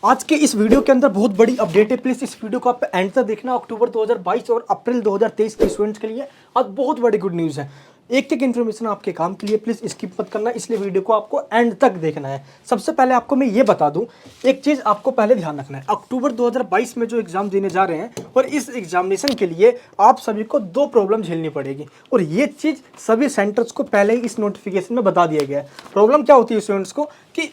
आज के इस वीडियो के अंदर बहुत बड़ी अपडेट है, प्लीज इस वीडियो को आप एंड तक देखना। अक्टूबर 2022 और अप्रैल 2023 के स्टूडेंट्स के लिए आज बहुत बड़ी गुड न्यूज़ है। एक एक इन्फॉर्मेशन आपके काम के लिए, प्लीज स्किप मत करना, इसलिए वीडियो को आपको एंड तक देखना है। सबसे पहले आपको मैं ये बता दूं, एक चीज़ आपको पहले ध्यान रखना है। अक्टूबर 2022 में जो एग्जाम देने जा रहे हैं और इस एग्जामिनेशन के लिए आप सभी को दो प्रॉब्लम झेलनी पड़ेगी और ये चीज़ सभी सेंटर्स को पहले ही इस नोटिफिकेशन में बता दिया गया है। प्रॉब्लम क्या होती है स्टूडेंट्स को कि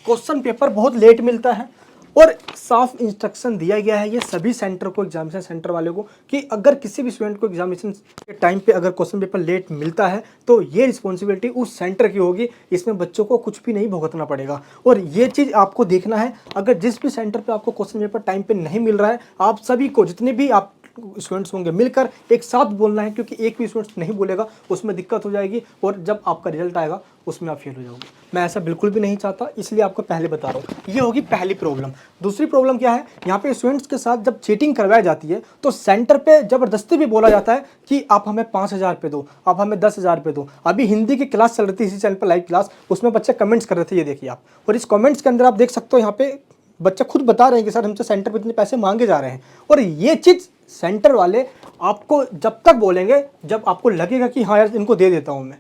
क्वेश्चन पेपर बहुत लेट मिलता है और साफ इंस्ट्रक्शन दिया गया है ये सभी सेंटर को, एग्जामिनेशन सेंटर वाले को, कि अगर किसी भी स्टूडेंट को एग्जामिनेशन के टाइम पे अगर क्वेश्चन पेपर लेट मिलता है तो ये रिस्पॉन्सिबिलिटी उस सेंटर की होगी, इसमें बच्चों को कुछ भी नहीं भुगतना पड़ेगा। और ये चीज़ आपको देखना है, अगर जिस भी सेंटर पे आपको क्वेश्चन पेपर टाइम पे नहीं मिल रहा है, आप सभी को, जितने भी आप स्टूडेंट्स होंगे, मिलकर एक साथ बोलना है, क्योंकि एक भी स्टूडेंट्स नहीं बोलेगा उसमें दिक्कत हो जाएगी और जब आपका रिजल्ट आएगा उसमें आप फेल हो जाओगे। मैं ऐसा बिल्कुल भी नहीं चाहता, इसलिए आपको पहले बता रहा हूँ। ये होगी पहली प्रॉब्लम। दूसरी प्रॉब्लम क्या है, यहाँ पे स्टूडेंट्स के साथ जब चीटिंग करवाई जाती है तो सेंटर पे ज़बरदस्ती भी बोला जाता है कि आप हमें 5,000 पे दो, आप हमें 10,000 पे दो। अभी हिंदी की क्लास चल रही थी इसी चैनल पर, लाइव क्लास, उसमें बच्चे कमेंट्स कर रहे थे, ये देखिए आप। और इस कमेंट्स के अंदर आप देख सकते हो, यहाँ पे बच्चे खुद बता रहे हैं कि सर हमसे सेंटर पे इतने पैसे मांगे जा रहे हैं। और ये चीज़ सेंटर वाले आपको जब तक बोलेंगे जब आपको लगेगा कि हाँ यार इनको दे देता हूँ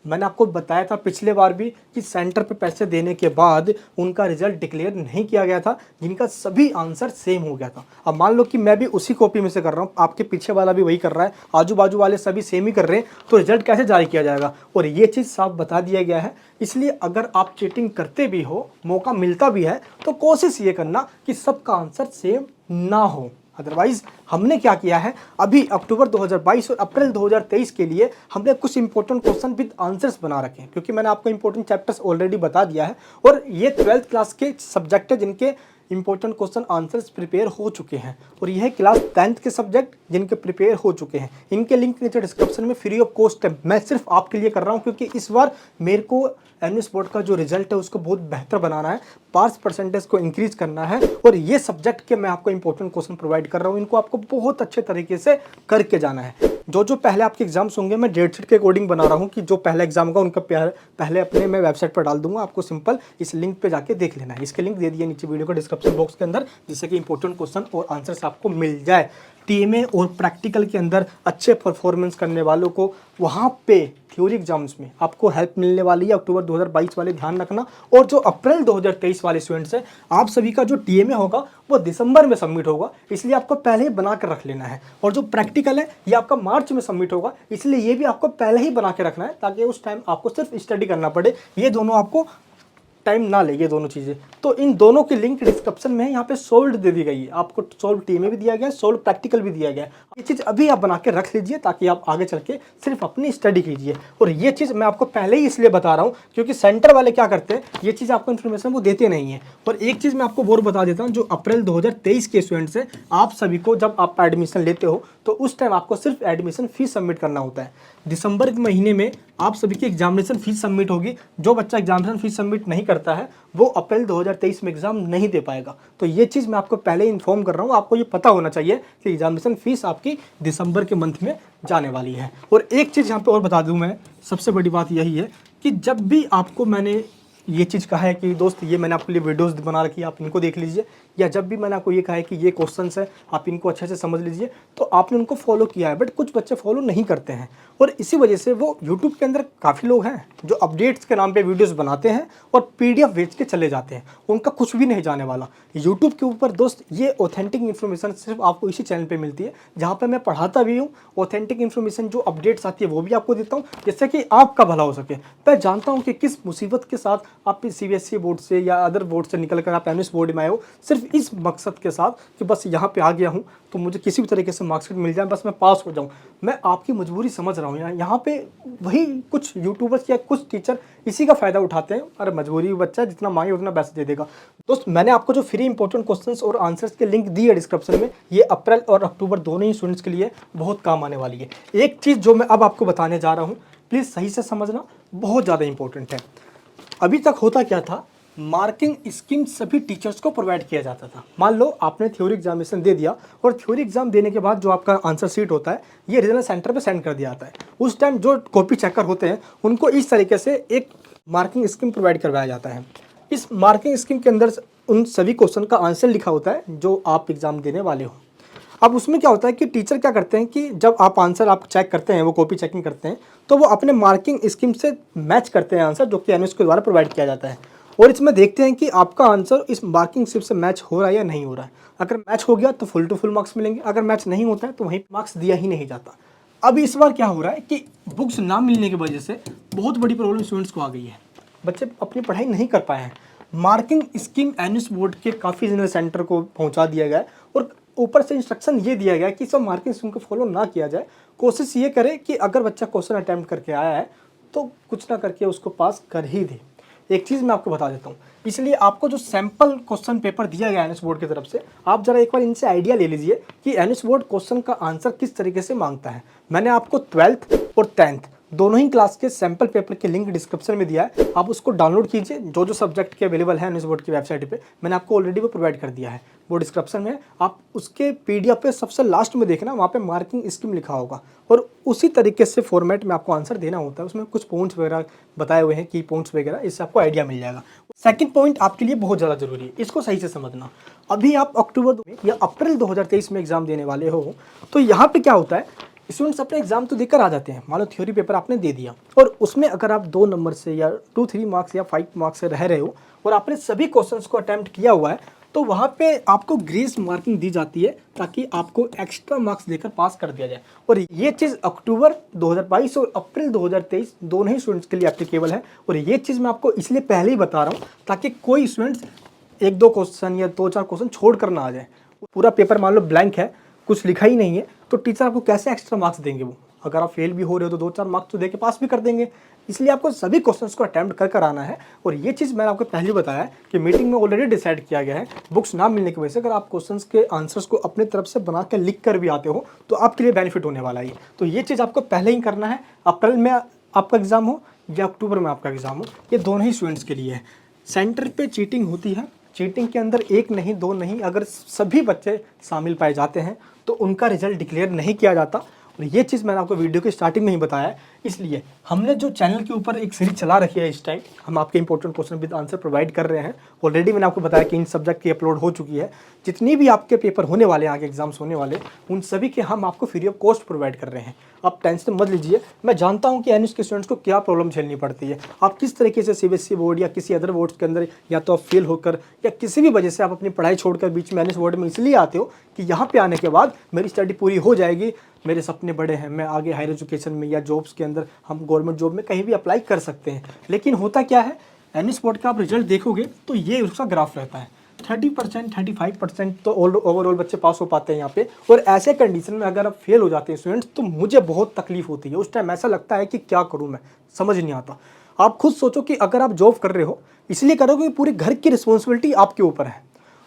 मैंने आपको बताया था पिछले बार भी कि सेंटर पे पैसे देने के बाद उनका रिजल्ट डिक्लेयर नहीं किया गया था, जिनका सभी आंसर सेम हो गया था। अब मान लो कि मैं भी उसी कॉपी में से कर रहा हूँ, आपके पीछे वाला भी वही कर रहा है, आजू बाजू वाले सभी सेम ही कर रहे हैं, तो रिजल्ट कैसे जारी किया जाएगा? और ये चीज़ साफ बता दिया गया है। इसलिए अगर आप चीटिंग करते भी हो, मौका मिलता भी है, तो कोशिश ये करना कि सबका आंसर सेम ना हो। अदरवाइज हमने क्या किया है, अभी अक्टूबर 2022 और अप्रैल 2023 के लिए हमने कुछ इंपॉर्टेंट क्वेश्चन विद आंसर्स बना रखे हैं, क्योंकि मैंने आपको इंपॉर्टेंट चैप्टर्स ऑलरेडी बता दिया है और ये 12th क्लास के सब्जेक्ट है जिनके इंपॉर्टेंट क्वेश्चन आंसर्स प्रिपेयर हो चुके हैं और यह क्लास 10th के सब्जेक्ट जिनके प्रिपेयर हो चुके हैं। इनके लिंक नीचे डिस्क्रिप्शन में फ्री ऑफ कॉस्ट है। मैं सिर्फ आपके लिए कर रहा हूं क्योंकि इस बार मेरे को एमएस बोर्ड का जो रिजल्ट है उसको बहुत बेहतर बनाना है, पास परसेंटेज को इंक्रीज करना है और ये सब्जेक्ट के मैं आपको इंपॉर्टेंट क्वेश्चन प्रोवाइड कर रहा हूँ। इनको आपको बहुत अच्छे तरीके से करके जाना है। जो पहले आपके एग्जाम्स होंगे मैं डेट शीट के अकॉर्डिंग बना रहा हूँ कि जो पहला एग्जाम होगा उनका पहले अपने मैं वेबसाइट पर डाल दूंगा, आपको सिंपल इस लिंक पे जाके देख लेना है। इसके लिंक दे दिया नीचे वीडियो को डिस्क्रिप्शन बॉक्स के अंदर, जिससे कि इंपॉर्टेंट क्वेश्चन और आंसर्स आपको मिल जाए। टीएमए और प्रैक्टिकल के अंदर अच्छे परफॉर्मेंस करने वालों को वहाँ पे थ्योरी एग्जाम्स में आपको हेल्प मिलने वाली है। अक्टूबर 2022 वाले ध्यान रखना। और जो अप्रैल 2023 वाले स्टूडेंट्स हैं, आप सभी का जो टीएमए होगा वो दिसंबर में सबमिट होगा, इसलिए आपको पहले ही बना कर रख लेना है। और जो प्रैक्टिकल है ये आपका मार्च में सबमिट होगा, इसलिए ये भी आपको पहले ही बना के रखना है ताकि उस टाइम आपको सिर्फ स्टडी करना पड़े, ये दोनों आपको टाइम ना ले, ये दोनों चीज़ें। तो इन दोनों की लिंक डिस्क्रिप्शन में है, यहाँ पे सोल्ड दे दी गई है, आपको सोल्व टीएमए भी दिया गया है, सोल्व प्रैक्टिकल भी दिया गया है। ये चीज़ अभी आप बना के रख लीजिए ताकि आप आगे चल के सिर्फ अपनी स्टडी कीजिए। और ये चीज़ मैं आपको पहले ही इसलिए बता रहा हूँ क्योंकि सेंटर वाले क्या करते हैं, ये चीज़ आपको इन्फॉर्मेशन वो देते नहीं है। और एक चीज़ मैं आपको और बता देता हूँ, जो अप्रैल 2023 के स्टूडेंट्स हैं, आप सभी को जब आप एडमिशन लेते हो तो उस टाइम आपको सिर्फ एडमिशन फीस सबमिट करना होता है। दिसंबर के महीने में आप सभी की एग्जामिनेशन फीस सबमिट होगी। जो बच्चा एग्जामिनेशन फीस सबमिट नहीं करता है वो अप्रैल 2023 में एग्जाम नहीं दे पाएगा। तो ये चीज़ मैं आपको पहले ही इन्फॉर्म कर रहा हूँ, आपको ये पता होना चाहिए कि एग्जामिनेशन फीस आपकी दिसंबर के मंथ में जाने वाली है। और एक चीज़ यहाँ पे और बता दूँ मैं, सबसे बड़ी बात यही है कि जब भी आपको मैंने ये चीज़ कहा है कि दोस्त ये मैंने आपके लिए वीडियोस बना रखी है, आप इनको देख लीजिए, या जब भी मैंने आपको ये कहा है कि ये क्वेश्चंस है आप इनको अच्छे से समझ लीजिए, तो आपने उनको फॉलो किया है। बट कुछ बच्चे फॉलो नहीं करते हैं और इसी वजह से वो यूट्यूब के अंदर काफ़ी लोग हैं जो अपडेट्स के नाम पे वीडियोस बनाते हैं और पीडीएफ बेच के चले जाते हैं, उनका कुछ भी नहीं जाने वाला। यूट्यूब के ऊपर दोस्त ये ऑथेंटिक इन्फॉर्मेशन सिर्फ आपको इसी चैनल पर मिलती है, जहाँ पर मैं पढ़ाता भी हूँ। ऑथेंटिक इन्फॉर्मेशन जो अपडेट्स आती है वो भी आपको देता हूँ, जिससे कि आपका भला हो सके। मैं जानता हूँ कि किस मुसीबत के साथ आप सीबीएसई बोर्ड से या अदर बोर्ड से निकल कर आप एमएस बोर्ड में आए हो, सिर्फ इस मकसद के साथ कि बस यहाँ पे आ गया हूँ तो मुझे किसी भी तरीके से मार्क्सशीट मिल जाए, बस मैं पास हो जाऊँ। मैं आपकी मजबूरी समझ रहा हूँ। यहाँ पे वही कुछ यूट्यूबर्स या कुछ टीचर इसी का फ़ायदा उठाते हैं। अरे मजबूरी बच्चा जितना मांगे उतना पैसे दे देगा। दोस्त मैंने आपको जो फ्री इंपॉर्टेंट क्वेश्चंस और आंसर्स के लिंक दी है डिस्क्रिप्शन में, ये अप्रैल और अक्टूबर दोनों ही स्टूडेंट्स के लिए बहुत काम आने वाली है। एक चीज़ जो मैं अब आपको बताने जा रहा हूँ, प्लीज़ सही से समझना, बहुत ज़्यादा इंपॉर्टेंट है। अभी तक होता क्या था, मार्किंग स्कीम सभी टीचर्स को प्रोवाइड किया जाता था। मान लो आपने थ्योरी एग्जामिनेशन दे दिया और थ्योरी एग्जाम देने के बाद जो आपका आंसर शीट होता है ये रीजनल सेंटर पे सेंड कर दिया जाता है। उस टाइम जो कॉपी चेकर होते हैं उनको इस तरीके से एक मार्किंग स्कीम प्रोवाइड करवाया जाता है। इस मार्किंग स्कीम के अंदर उन सभी क्वेश्चन का आंसर लिखा होता है जो आप एग्ज़ाम देने वाले हो। अब उसमें क्या होता है कि टीचर क्या करते हैं कि जब आप आंसर आप चेक करते हैं, वो कॉपी चेकिंग करते हैं, तो वो अपने मार्किंग स्कीम से मैच करते हैं आंसर जो कि एनएस के द्वारा प्रोवाइड किया जाता है, और इसमें देखते हैं कि आपका आंसर इस मार्किंग स्कीम से मैच हो रहा है या नहीं हो रहा है। अगर मैच हो गया तो फुल टू फुल मार्क्स मिलेंगे, अगर मैच नहीं होता है तो वहीं मार्क्स दिया ही नहीं जाता। अब इस बार क्या हो रहा है कि बुक्स ना मिलने की वजह से बहुत बड़ी प्रॉब्लम स्टूडेंट्स को आ गई है। बच्चे अपनी पढ़ाई नहीं कर पाए हैं। मार्किंग स्कीम एनएस बोर्ड के काफ़ी जनरल सेंटर को पहुंचा दिया गया है, और ऊपर से इंस्ट्रक्शन ये दिया गया है कि सब मार्किंग स्कीम को फॉलो ना किया जाए। कोशिश ये करे कि अगर बच्चा क्वेश्चन अटैम्प्ट करके आया है तो कुछ ना करके उसको पास कर ही दे। एक चीज़ मैं आपको बता देता हूँ, इसलिए आपको जो सैम्पल क्वेश्चन पेपर दिया गया एनएस बोर्ड की तरफ से, आप जरा एक बार इनसे आइडिया ले लीजिए कि एनएस बोर्ड क्वेश्चन का आंसर किस तरीके से मांगता है। मैंने आपको 12th और 10th दोनों ही क्लास के सैम्पल पेपर के लिंक डिस्क्रिप्शन में दिया है, आप उसको डाउनलोड कीजिए। जो जो सब्जेक्ट के अवेलेबल है एनएस बोर्ड की वेबसाइट पे, मैंने आपको ऑलरेडी वो प्रोवाइड कर दिया है, वो डिस्क्रिप्शन में। आप उसके पीडीएफ पे सबसे लास्ट में देखना, वहाँ पे मार्किंग स्कीम लिखा होगा, और उसी तरीके से फॉर्मेट में आपको आंसर देना होता है। उसमें कुछ पॉइंट्स वगैरह बताए हुए हैं, की पॉइंट्स वगैरह, इससे आपको आइडिया मिल जाएगा। सेकंड पॉइंट आपके लिए बहुत ज़्यादा जरूरी है, इसको सही से समझना। अभी आप अक्टूबर या अप्रैल 2023 में एग्जाम देने वाले हो, तो यहाँ पे क्या होता है, स्टूडेंट्स अपने एग्जाम तो देकर आ जाते हैं। मान लो थ्योरी पेपर आपने दे दिया, और उसमें अगर आप 2 नंबर से या 2-3 मार्क्स या 5 मार्क्स से रह रहे हो, और आपने सभी क्वेश्चंस को अटेम्प्ट किया हुआ है, तो वहाँ पे आपको ग्रेस मार्किंग दी जाती है ताकि आपको एक्स्ट्रा मार्क्स देकर पास कर दिया जाए। और ये चीज़ अक्टूबर 2022 और अप्रैल 2023 दोनों ही स्टूडेंट्स के लिए एप्लीकेबल है। और ये चीज़ मैं आपको इसलिए पहले ही बता रहा हूँ ताकि कोई स्टूडेंट्स 1-2 क्वेश्चन या 2-4 क्वेश्चन छोड़ कर ना आ जाए। पूरा पेपर मान लो ब्लैंक है, कुछ लिखा ही नहीं है, तो टीचर आपको कैसे एक्स्ट्रा मार्क्स देंगे। वो अगर आप फेल भी हो रहे हो तो 2-4 मार्क्स तो दे के पास भी कर देंगे। इसलिए आपको सभी क्वेश्चंस को अटेम्प्ट कर आना है। और ये चीज़ मैंने आपको पहले बताया कि मीटिंग में ऑलरेडी डिसाइड किया गया है, बुक्स ना मिलने की वजह से अगर आप क्वेश्चंस के आंसर्स को अपनी तरफ से बना कर लिख कर भी आते हो तो आपके लिए बेनिफिट होने वाला है। तो ये चीज़ आपको पहले ही करना है। अप्रैल में आपका एग्जाम हो या अक्टूबर में आपका एग्जाम हो, ये दोनों ही स्टूडेंट्स के लिए है। सेंटर पे चीटिंग होती है, चीटिंग के अंदर 1 नहीं 2 नहीं, अगर सभी बच्चे शामिल पाए जाते हैं तो उनका रिजल्ट डिक्लेयर नहीं किया जाता। और ये चीज़ मैंने आपको वीडियो के स्टार्टिंग में ही बताया है। इसलिए हमने जो चैनल के ऊपर एक सीरीज चला रखी है, इस टाइम हम आपके important question with answer provide कर रहे हैं। ऑलरेडी मैंने आपको बताया कि इन सब्जेक्ट की अपलोड हो चुकी है। जितनी भी आपके पेपर होने वाले हैं, आगे एग्जाम्स होने वाले, उन सभी के हम आपको फ्री ऑफ कॉस्ट प्रोवाइड कर रहे हैं। आप टेंशन मत लीजिए। मैं जानता हूँ कि एनएस के स्टूडेंट्स को क्या प्रॉब्लम झेलनी पड़ती है। आप किस तरीके से सीबीएसई बोर्ड या किसी अदर बोर्ड्स के अंदर या तो आप फेल होकर या किसी भी वजह से आप अपनी पढ़ाई छोड़कर बीच में एनएस बोर्ड में इसलिए आते हो कि यहाँ पे आने के बाद मेरी स्टडी पूरी हो जाएगी, मेरे सपने बड़े हैं, मैं आगे हायर एजुकेशन में या जॉब्स के अंदर हम गवर्नमेंट जॉब में कहीं भी अप्लाई कर सकते हैं। लेकिन होता क्या है, एनएस बोर्ड का आप रिजल्ट देखोगे तो ये उसका ग्राफ रहता है। 30% 35% तो ओवरऑल बच्चे पास हो पाते हैं यहाँ पे। और ऐसे कंडीशन में अगर आप फेल हो जाते हैं स्टूडेंट्स, तो मुझे बहुत तकलीफ होती है। उस टाइम ऐसा लगता है कि क्या करूँ, मैं समझ नहीं आता। आप खुद सोचो कि अगर आप जॉब कर रहे हो, इसलिए करोगे कि पूरे घर की रिस्पॉन्सिबिलिटी आपके ऊपर है,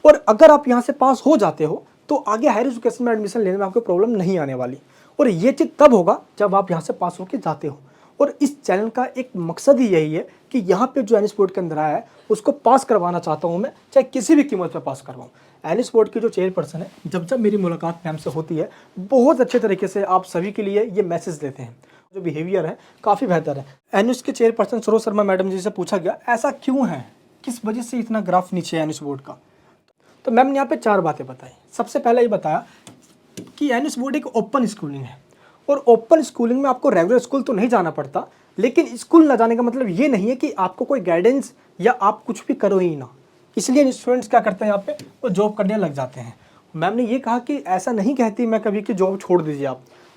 और अगर आप यहाँ से पास हो जाते हो तो आगे हायर एजुकेशन में एडमिशन लेने में आपको प्रॉब्लम नहीं आने वाली। और ये चीज़ तब होगा जब आप यहाँ से पास होकर जाते हो। और इस चैनल का एक मकसद ही यही है कि यहाँ पे जो एनएस बोर्ड के अंदर आया है उसको पास करवाना चाहता हूँ मैं, चाहे किसी भी कीमत पे पास करवाऊँ। एनएस बोर्ड की जो चेयरपर्सन है, जब जब मेरी मुलाकात मैम से होती है, बहुत अच्छे तरीके से आप सभी के लिए ये मैसेज देते हैं। जो बिहेवियर है काफ़ी बेहतर है। एनएस के चेयरपर्सन सरोज शर्मा मैडम जी से पूछा गया ऐसा क्यों है, किस वजह से इतना ग्राफ नीचे है एनएस बोर्ड का, तो मैम ने यहाँ पे 4 बातें बताई। सबसे पहले ये बताया कि एनएस बोर्ड एक ओपन स्कूलिंग है, और ओपन स्कूलिंग में आपको रेगुलर स्कूल तो नहीं जाना पड़ता, लेकिन स्कूल ना जाने का मतलब ये नहीं है कि आपको कोई गाइडेंस या आप कुछ भी करो ही ना। इसलिए स्टूडेंट्स क्या करते हैं यहाँ पे, वो जॉब करने लग जाते हैं। मैम ने ये कहा कि ऐसा नहीं कहती मैं कभी कि जॉब छोड़ दीजिए,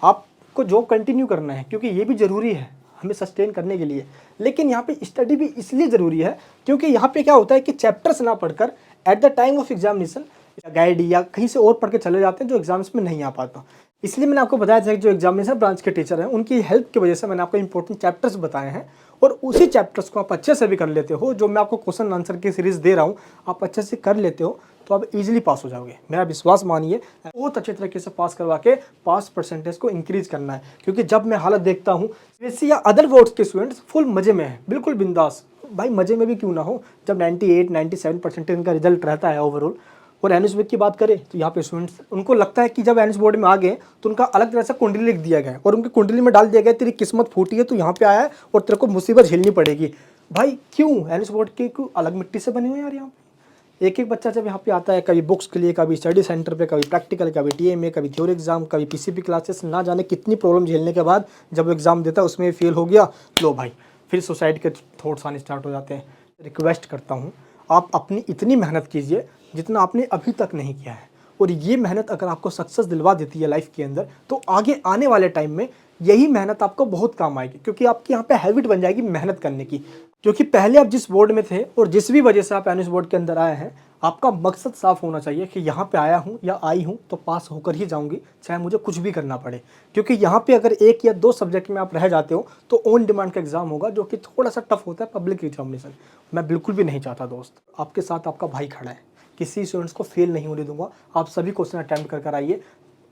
आपको जॉब कंटिन्यू करना है, क्योंकि ये भी ज़रूरी है हमें सस्टेन करने के लिए। लेकिन यहाँ पे स्टडी भी इसलिए ज़रूरी है क्योंकि यहाँ पे क्या होता है कि चैप्टर्स ना पढ़कर at the time of examination guide या कहीं से और पढ़ के चले जाते हैं जो एग्जाम्स में नहीं आ पाता। इसलिए मैंने आपको बताया था कि जो एग्जामिनेशन ब्रांच के टीचर हैं उनकी हेल्प की वजह से मैंने आपको इंपॉर्टेंट चैप्टर्स बताए हैं, और उसी चैप्टर्स को आप अच्छे से भी कर लेते हो। जो मैं आपको क्वेश्चन आंसर की सीरीज़ दे रहा हूँ, आप अच्छे से कर लेते हो तो आप इजीली पास हो जाओगे। मेरा विश्वास मानिए, बहुत अच्छे तरीके से पास करवा के पास परसेंटेज को इंक्रीज करना है। क्योंकि जब मैं हालत देखता हूँ सीबीएसई या अदर बोर्ड्स के स्टूडेंट्स फुल मज़े में हैं, बिल्कुल बिंदास। भाई मज़े में भी क्यों ना हो, जब 98-97% इनका रिजल्ट रहता है ओवरऑल। और एनएस बोर्ड की बात करें तो यहाँ पे स्टूडेंट्स उनको लगता है कि जब एनएस बोर्ड में आ गए तो उनका अलग तरह से कुंडली लिख दिया गया है, और उनकी कुंडली में डाल दिया गया तेरी किस्मत फूटी है, तो यहाँ पे आया है और तेरे को मुसीबत झेलनी पड़ेगी। भाई क्यों, एनएस बोर्ड के क्यों अलग मिट्टी से बने हुए यार, यहाँ पे एक एक बच्चा जब यहाँ पे आता है, कभी बुक्स के लिए, कभी स्टडी सेंटर पे, कभी प्रैक्टिकल, कभी टीएमए, कभी थ्योरी एग्जाम, कभी पीसीपी क्लासेस, ना जाने कितनी प्रॉब्लम झेलने के बाद जब एग्ज़ाम देता है उसमें फेल हो गया, लो भाई फिर सुसाइड के थॉट्स आने स्टार्ट हो जाते हैं। रिक्वेस्ट करता हूँ आप अपनी इतनी मेहनत कीजिए जितना आपने अभी तक नहीं किया है, और ये मेहनत अगर आपको सक्सेस दिलवा देती है लाइफ के अंदर, तो आगे आने वाले टाइम में यही मेहनत आपको बहुत काम आएगी, क्योंकि आपकी यहाँ पे हैबिट बन जाएगी मेहनत करने की। क्योंकि पहले आप जिस बोर्ड में थे और जिस भी वजह से आप एनएस बोर्ड के अंदर आए हैं, आपका मकसद साफ होना चाहिए कि यहाँ पे आया हूँ या आई हूँ तो पास होकर ही जाऊँगी, चाहे मुझे कुछ भी करना पड़े। क्योंकि यहाँ पे अगर 1 या 2 सब्जेक्ट में आप रह जाते हो तो ऑन डिमांड का एग्ज़ाम होगा, जो कि थोड़ा सा टफ होता है, पब्लिक एग्जामिनेशन। मैं बिल्कुल भी नहीं चाहता दोस्त, आपके साथ आपका भाई खड़ा है, किसी स्टूडेंट्स को फेल नहीं होने दूंगा। आप सभी क्वेश्चन अटैम्प्ट कर आइए,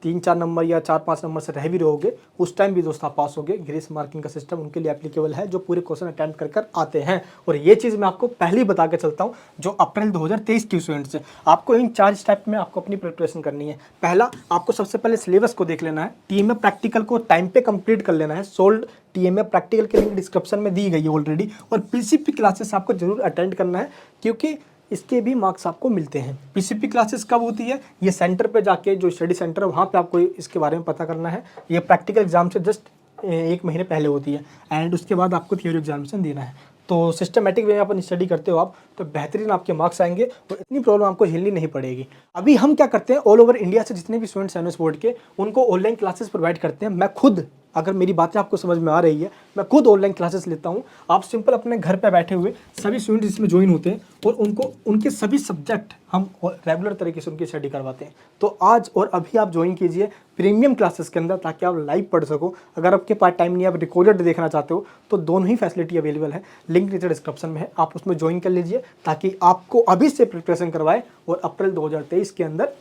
3-4 नंबर या 4-5 नंबर से रह भी रहोगे, उस टाइम भी दोस्त आप पास होगे। ग्रेस मार्किंग का सिस्टम उनके लिए एप्लीकेबल है जो पूरे क्वेश्चन अटैम्प्ट कर आते हैं। और ये चीज़ मैं आपको पहले ही बता के चलता हूँ, जो अप्रैल 2023 की स्टूडेंट्स हैं, आपको इन 4 स्टेप में आपको अपनी प्रिपरेशन करनी है। पहला, आपको सबसे पहले सिलेबस को देख लेना है, टीएमए प्रैक्टिकल को टाइम पे कंप्लीट कर लेना है। सोल्ड टीएमए प्रैक्टिकल के लिंक डिस्क्रिप्शन में दी गई है ऑलरेडी, और पीसीपी क्लासेस आपको जरूर अटेंड करना है, क्योंकि इसके भी मार्क्स आपको मिलते हैं। पीसीपी क्लासेस कब होती है? ये सेंटर पे जाके, जो स्टडी सेंटर है वहाँ पे आपको इसके बारे में पता करना है। ये प्रैक्टिकल एग्जाम से जस्ट 1 महीने पहले होती है, एंड उसके बाद आपको थ्योरी एग्जामिनेशन देना है। तो सिस्टमेटिक वे में अपन स्टडी करते हो आप, तो बेहतरीन आपके मार्क्स आएंगे और इतनी प्रॉब्लम आपको झेलनी नहीं पड़ेगी। अभी हम क्या करते हैं, ऑल ओवर इंडिया से जितने भी स्टूडेंट्स हैं एनएस बोर्ड के, उनको ऑनलाइन क्लासेस प्रोवाइड करते हैं। मैं खुद, अगर मेरी बातें आपको समझ में आ रही है, मैं खुद ऑनलाइन क्लासेस लेता हूँ। आप सिंपल अपने घर पे बैठे हुए सभी स्टूडेंट्स इसमें ज्वाइन होते हैं और उनको उनके सभी सब्जेक्ट हम रेगुलर तरीके से उनकी स्टडी करवाते हैं। तो आज और अभी आप ज्वाइन कीजिए प्रीमियम क्लासेस के अंदर, ताकि आप लाइव पढ़ सको। अगर आपके पास टाइम नहीं है, आप रिकॉर्डेड देखना चाहते हो, तो दोनों ही फैसिलिटी अवेलेबल है, लिंक नीचे डिस्क्रिप्शन में है, आप उसमें ज्वाइन कर लीजिए, ताकि आपको अभी से प्रिपरेशन करवाए और अप्रैल 2023 के अंदर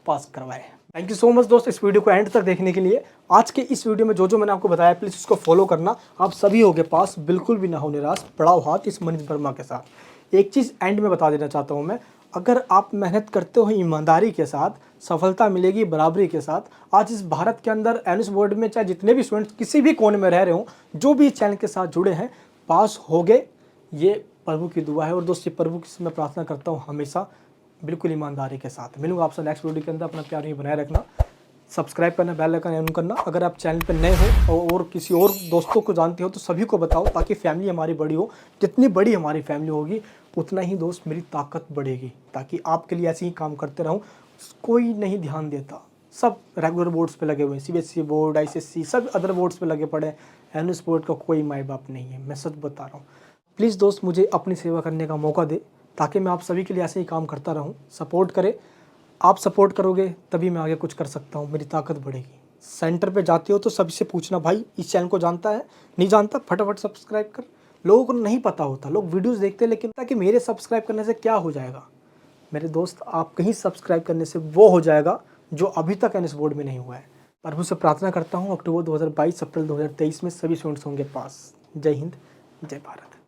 पास करवाए। थैंक यू सो मच दोस्त, इस वीडियो को एंड तक देखने के लिए। आज के इस वीडियो में जो मैंने आपको बताया, प्लीज़ उसको फॉलो करना। आप सभी हो के पास, बिल्कुल भी ना हो निराश, बढ़ाओ हाथ इस मनीष वर्मा के साथ। एक चीज़ एंड में बता देना चाहता हूँ मैं, अगर आप मेहनत करते हो ईमानदारी के साथ, सफलता मिलेगी बराबरी के साथ। आज इस भारत के अंदर एनएस बोर्ड में चाहे जितने भी स्टूडेंट्स किसी भी कोने में रह रहे हो, जो भी इस चैनल के साथ जुड़े हैं, पास हो गए, ये प्रभु की दुआ है। और दोस्त, ये प्रभु की मैं प्रार्थना करता हूँ हमेशा बिल्कुल ईमानदारी के साथ। मिलूंगा आपसे नेक्स्ट वीडियो के अंदर। अपना प्यार ही बनाए रखना, सब्सक्राइब करना, बेल आइकन ऑन करना। अगर आप चैनल पर नए हो और किसी और दोस्तों को जानते हो तो सभी को बताओ, ताकि फैमिली हमारी बड़ी हो। जितनी बड़ी हमारी फैमिली होगी, उतना ही दोस्त मेरी ताकत बढ़ेगी, ताकि आपके लिए ऐसे ही काम करते रहूँ। कोई नहीं ध्यान देता, सब रेगुलर बोर्ड्स पे लगे हुए हैं, सीबीएसई बोर्ड, आईसीएसई, सब अदर बोर्ड्स पे लगे पड़े हैं। एनएस बोर्ड का कोई माई बाप नहीं है, मैं सच बता रहा हूँ। प्लीज़ दोस्त, मुझे अपनी सेवा करने का मौका दे, ताकि मैं आप सभी के लिए ऐसे ही काम करता रहूं। सपोर्ट करें, आप सपोर्ट करोगे तभी मैं आगे कुछ कर सकता हूं, मेरी ताकत बढ़ेगी। सेंटर पे जाते हो तो सभी से पूछना, भाई इस चैनल को जानता है? नहीं जानता, फटाफट सब्सक्राइब कर। लोगों को नहीं पता होता, लोग वीडियोस देखते हैं, लेकिन ताकि मेरे सब्सक्राइब करने से क्या हो जाएगा मेरे दोस्त, आप कहीं सब्सक्राइब करने से वो हो जाएगा जो अभी तक एनएस बोर्ड में नहीं हुआ है। प्रभु से प्रार्थना करता हूँ अक्टूबर 2022 अप्रैल 2023 में सभी स्टूडेंट्स होंगे पास। जय हिंद, जय भारत।